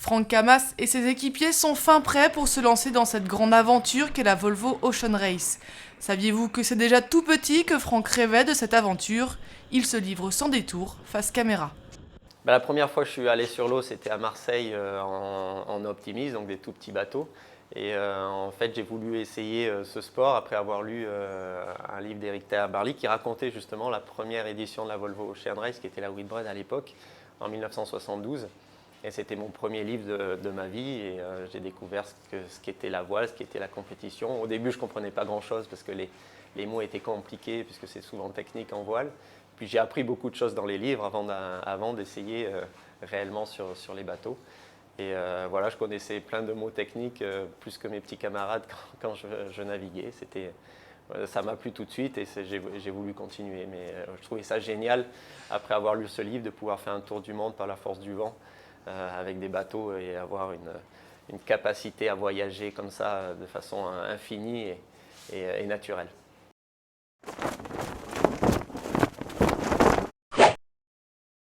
Franck Camas et ses équipiers sont fin prêts pour se lancer dans cette grande aventure qu'est la Volvo Ocean Race. Saviez-vous que c'est déjà tout petit que Franck rêvait de cette aventure? Il se livre sans détour, face caméra. La première fois que je suis allé sur l'eau, c'était à Marseille en Optimise, donc des tout petits bateaux. Et en fait, j'ai voulu essayer ce sport après avoir lu un livre d'Éric Tabarly qui racontait justement la première édition de la Volvo Ocean Race, qui était la Whitbread à l'époque, en 1972. Et c'était mon premier livre de ma vie et j'ai découvert ce qu'était la voile, ce qu'était la compétition. Au début, je ne comprenais pas grand-chose parce que les mots étaient compliqués puisque c'est souvent technique en voile. Puis j'ai appris beaucoup de choses dans les livres avant d'essayer réellement sur les bateaux. Et voilà, je connaissais plein de mots techniques plus que mes petits camarades quand je naviguais. Ça m'a plu tout de suite et j'ai voulu continuer. Mais je trouvais ça génial, après avoir lu ce livre, de pouvoir faire un tour du monde par la force du vent avec des bateaux et avoir une capacité à voyager comme ça de façon infinie et naturelle.